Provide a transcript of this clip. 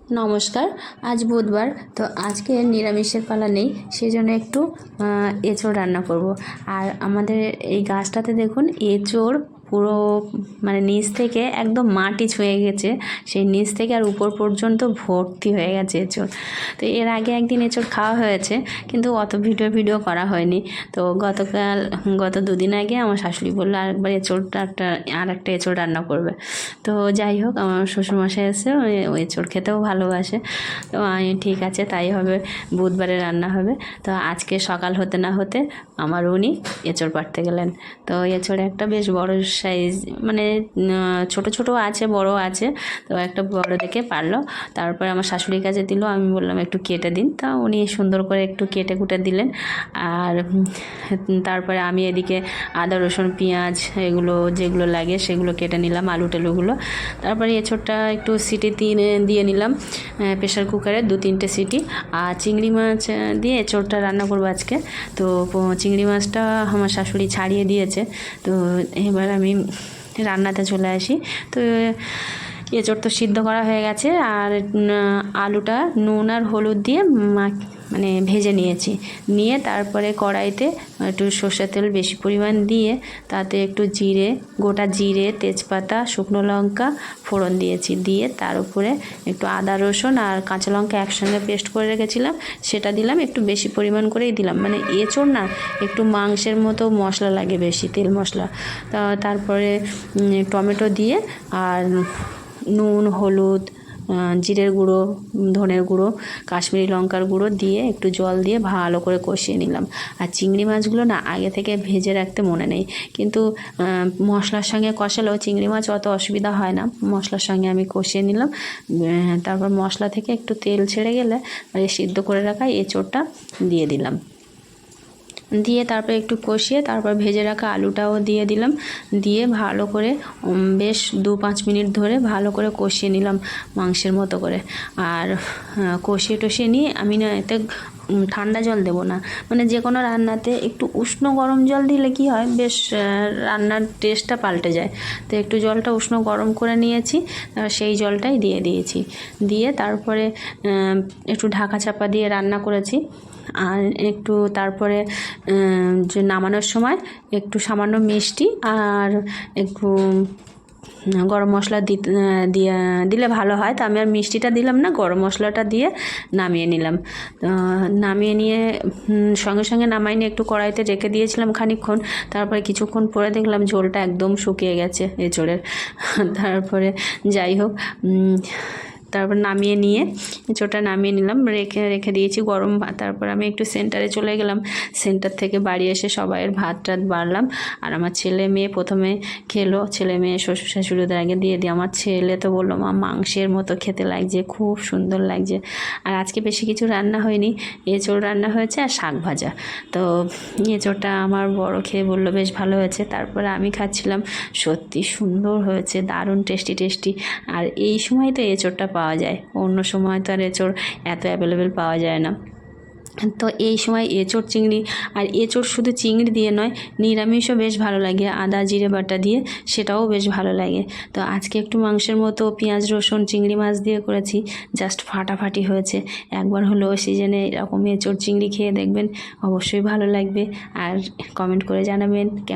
নমস্কার। আজ বুধবার, তো আজকে নিরামিষের পালা নেই, সেই জন্য একটু এঁচোড় রান্না করব। আর আমাদের এই গাছটাতে দেখুন এঁচোড় পুরো মানে নিচ থেকে একদম মাটি ছুঁয়ে গেছে, সেই নিচ থেকে আর উপর পর্যন্ত ভর্তি হয়ে গেছে এঁচোড়। তো এর আগে একদিন এঁচোড় খাওয়া হয়েছে, কিন্তু অত ভিডিও করা হয়নি। তো গত দুদিন আগে আমার শাশুড়ি বললো আরেকবার আর একটা এঁচোড় রান্না করবে। তো যাই হোক, আমার শ্বশুরমশাই এসে ওই এঁচোড় খেতেও ভালোবাসে। তো আমি ঠিক আছে তাই হবে, বুধবারে রান্না হবে। তো আজকে সকাল হতে না হতে উনি এঁচোড় পাড়তে গেলেন। তো এঁচোড় একটা বেশ বড় সাইজ, মানে ছোট ছোট আছে, বড় আছে। তো একটা বড় দেখে পারলো, তারপরে আমার শাশুড়ির কাছে দিল। আমি বললাম একটু কেটে দিন, তা উনি সুন্দর করে একটু কেটে কুটে দিলেন। আর তারপরে আমি এদিকে আদা রসুন পেঁয়াজ এগুলো যেগুলো লাগে সেগুলো কেটে নিলাম, আলু টালুগুলো। তারপরে এঁচোড়টা একটু সিটি দিয়ে নিলাম প্রেশার কুকারে, 2-3টে সিটি। আর চিংড়ি মাছ দিয়ে এঁচোড়টা রান্না করবো আজকে। তো চিংড়ি মাছটা আমার শাশুড়ি ছাড়িয়ে দিয়েছে। তো এবার আমি রান্নাতে চলে আসি। তো এঁচোড় তো সিদ্ধ করা হয়ে গেছে, আর আলুটা নুন আর হলুদ দিয়ে মানে ভেজে নিয়ে তারপরে কড়াইতে একটু সর্ষের তেল বেশি পরিমাণ দিয়ে তাতে একটু গোটা জিরে, তেজপাতা, শুকনো লঙ্কা ফোড়ন দিয়ে তার উপরে একটু আদা রসুন আর কাঁচা লঙ্কা একসঙ্গে পেস্ট করে রেখেছিলাম, সেটা দিলাম। একটু বেশি পরিমাণ করেই দিলাম, মানে এঁচোড় না একটু মাংসের মতো মশলা লাগে, বেশি তেল মশলা। তারপরে টমেটো দিয়ে আর নুন, হলুদ, জিরের গুঁড়ো, ধনের গুঁড়ো, কাশ্মীরি লঙ্কার গুঁড়ো দিয়ে একটু জল দিয়ে ভালো করে কষিয়ে নিলাম। আর চিংড়ি মাছগুলো না আগে থেকে ভেজে রাখতে মনে নেই, কিন্তু মশলার সঙ্গে কষালেও চিংড়ি মাছ অত অসুবিধা হয় না। মশলার সঙ্গে আমি কষিয়ে নিলাম। তারপর মশলা থেকে একটু তেল ছেড়ে গেলে সিদ্ধ করে রাখা এঁচোড়টা দিয়ে দিলাম, দিয়ে তারপর একটু কষিয়ে তারপর ভেজে রাখা আলুটাও দিয়ে দিলাম। দিয়ে ভালো করে বেশ 2-5 মিনিট ধরে ভালো করে কষিয়ে নিলাম মাংসের মতো করে। আর কষিয়ে নিয়ে আমি না এতে ঠান্ডা জল দেবো না, মানে যে কোনো রান্নাতে একটু উষ্ণ গরম জল দিলে কি হয়, বেশ রান্নার টেস্টটা পাল্টে যায়। তো একটু জলটা উষ্ণ গরম করে নিয়েছি, সেই জলটাই দিয়েছি। দিয়ে তারপরে একটু ঢাকা চাপা দিয়ে রান্না করেছি। আর একটু তারপরে যে নামানোর সময় একটু সামান্য মিষ্টি আর একটু গরম মশলা দিলে ভালো হয়। তো আমি আর মিষ্টিটা দিলাম না, গরম মশলাটা দিয়ে নামিয়ে নিলাম। নামিয়ে নিয়ে সঙ্গে সঙ্গে নামাইনি, একটু কড়াইতে রেখে দিয়েছিলাম খানিকক্ষণ। তারপরে কিছুক্ষণ পরে দেখলাম ঝোলটা একদম শুকিয়ে গেছে এঁচোড়ের। তারপরে যাই হোক, তারপর এঁচোড়টা নামিয়ে নিলাম, রেখে দিয়েছি গরম ভাত। তারপর আমি একটু সেন্টারে চলে গেলাম, সেন্টার থেকে বাড়ি এসে সবাইয়ের ভাত টাত বাড়লাম। আর আমার ছেলে মেয়ে প্রথমে খেলো, ছেলে মেয়ে শ্বশুর শাশুড়িদের আগে দিয়ে আমার ছেলে তো বললো মা মাংসের মতো খেতে লাগছে, খুব সুন্দর লাগছে। আর আজকে বেশি কিছু রান্না হয়নি, এঁচোড় রান্না হয়েছে আর শাক ভাজা। তো এঁচোড়টা আমার বড় খেয়ে বললো বেশ ভালো হয়েছে। তারপরে আমি খাচ্ছিলাম, সত্যি সুন্দর হয়েছে, দারুণ টেস্টি। আর এই সময় তো এঁচোড়টা পাওয়া যায়, অন্য সময় তো আর এঁচোড় এত অ্যাভেলেবেল পাওয়া যায় না। তো এই সময় এঁচোড় চিংড়ি, আর এঁচোড় শুধু চিংড়ি দিয়ে নয়, নিরামিষও বেশ ভালো লাগে, আদা জিরে বাটা দিয়ে, সেটাও বেশ ভালো লাগে। তো আজকে একটু মাংসের মতো পেঁয়াজ রসুন চিংড়ি মাছ দিয়ে করেছি, জাস্ট ফাটাফাটি হয়েছে। একবার হলেও সিজনে এরকম এঁচোড় চিংড়ি খেয়ে দেখবেন, অবশ্যই ভালো লাগবে। আর কমেন্ট করে জানাবেন কেমন।